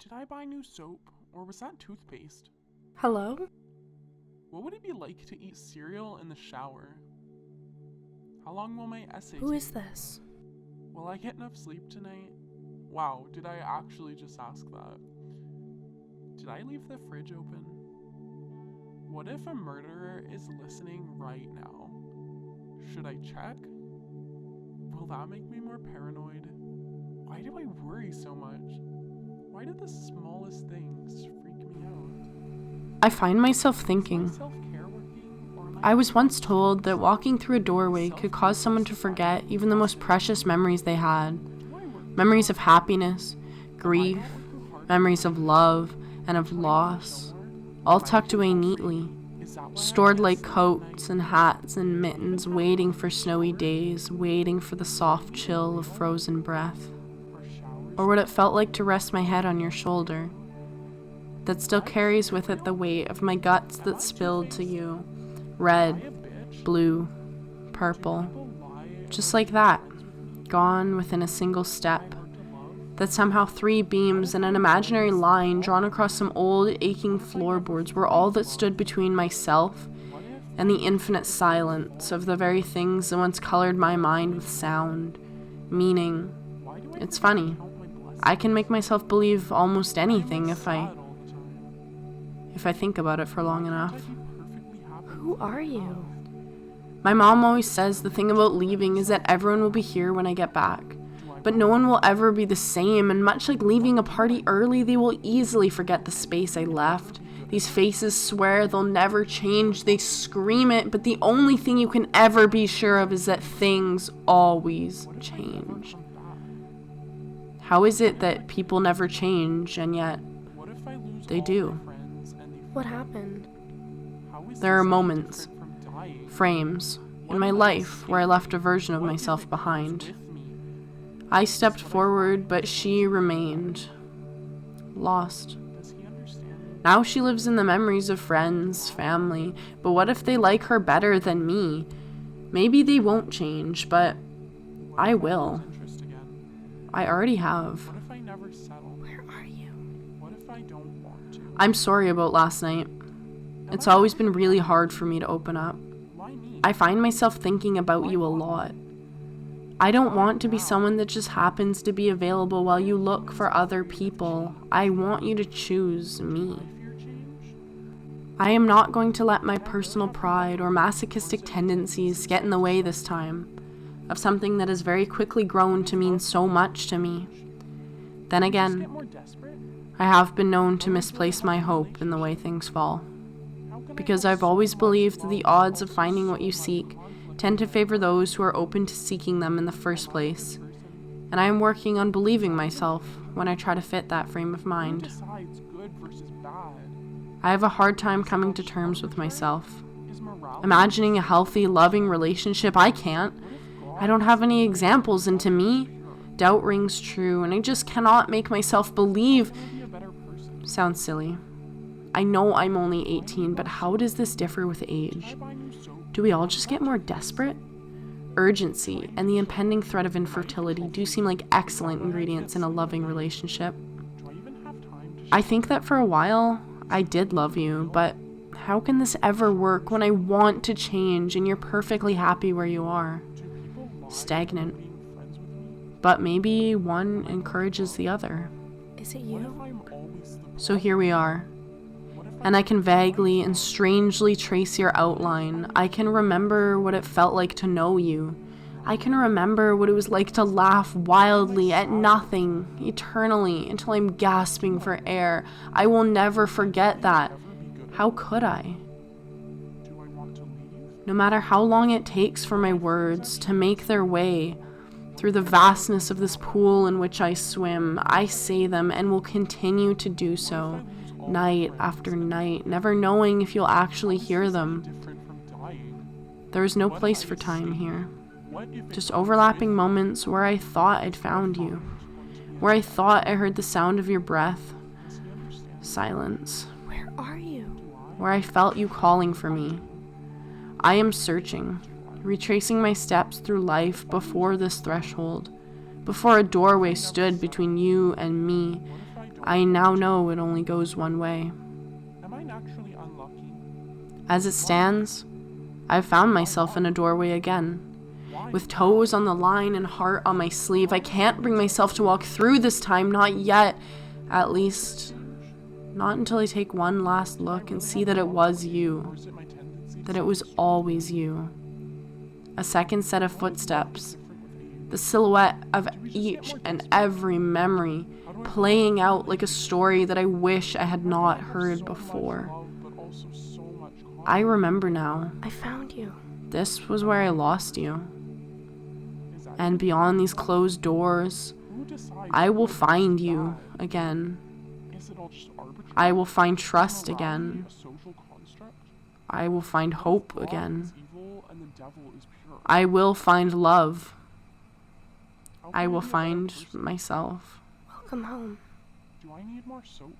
Did I buy new soap, or was that toothpaste? Hello? What would it be like to eat cereal in the shower? How long will my essay Who take? is this? Will I get enough sleep tonight? Wow, did I actually just ask that? Did I leave the fridge open? What if a murderer is listening right now? Should I check? Will that make me more paranoid? Why do I worry so much? Why do the smallest things freak me out? I find myself thinking. Self-care working, or am I was once told that walking through a doorway could cause someone to forget even the most precious memories they had. Memories of happiness, grief, memories of love, and of loss, all tucked away neatly, stored like coats and hats and mittens, waiting for snowy days, waiting for the soft chill of frozen breath. Or what it felt like to rest my head on your shoulder, that still carries with it the weight of my guts that spilled to you, red, blue, purple, just like that, gone within a single step, that somehow 3 beams and an imaginary line drawn across some old aching floorboards were all that stood between myself and the infinite silence of the very things that once colored my mind with sound, meaning. It's funny. I can make myself believe almost anything if I think about it for long enough. Who are you? My mom always says the thing about leaving is that everyone will be here when I get back. But no one will ever be the same, and much like leaving a party early, they will easily forget the space I left. These faces swear they'll never change, they scream it, but the only thing you can ever be sure of is that things always change. How is it that people never change, and yet they do? What happened? There are moments, frames, in my life where I left a version of myself behind. I stepped forward, but she remained lost. Now she lives in the memories of friends, family, but what if they like her better than me? Maybe they won't change, but I will. I already have. Where are you? I'm I'm sorry about last night. It's always been really hard for me to open up. I find myself thinking about you a lot. I don't want to be someone that just happens to be available while you look for other people. I want you to choose me. I am not going to let my personal pride or masochistic tendencies get in the way this time of something that has very quickly grown to mean so much to me. Then again, I have been known to misplace my hope in the way things fall, because I've always believed that the odds of finding what you seek tend to favor those who are open to seeking them in the first place, and I am working on believing myself when I try to fit that frame of mind. I have a hard time coming to terms with myself. Imagining a healthy, loving relationship, I can't. I don't have any examples, and to me, doubt rings true, and I just cannot make myself believe. Sounds silly. I know I'm only 18, but how does this differ with age? Do we all just get more desperate? Urgency and the impending threat of infertility do seem like excellent ingredients in a loving relationship. I think that for a while, I did love you, but how can this ever work when I want to change and you're perfectly happy where you are? Stagnant. But maybe one encourages the other. Is it you? So here we are. And I can vaguely and strangely trace your outline. I can remember what it felt like to know you. I can remember what it was like to laugh wildly at nothing, eternally, until I'm gasping for air. I will never forget that. How could I? No matter how long it takes for my words to make their way through the vastness of this pool in which I swim, I say them and will continue to do so. Night after night, never knowing if you'll actually hear them. There is no place for time here. Just overlapping moments where I thought I'd found you, where I thought I heard the sound of your breath. Silence. Where are you? Where I felt you calling for me. I am searching, retracing my steps through life before this threshold, before a doorway stood between you and me. I now know it only goes one way. Am I naturally unlucky? As it stands, I've found myself in a doorway again. With toes on the line and heart on my sleeve, I can't bring myself to walk through this time, not yet. At least, not until I take one last look and see that it was you. That it was always you. A second set of footsteps. The silhouette of each and every memory playing out like a story that I wish I had not heard before. I remember now. I found you. This was where I lost you. And beyond these closed doors, I will find you again. I will find trust again. I will find hope again. I will find love. I will find myself. Welcome home. Do I need more soap?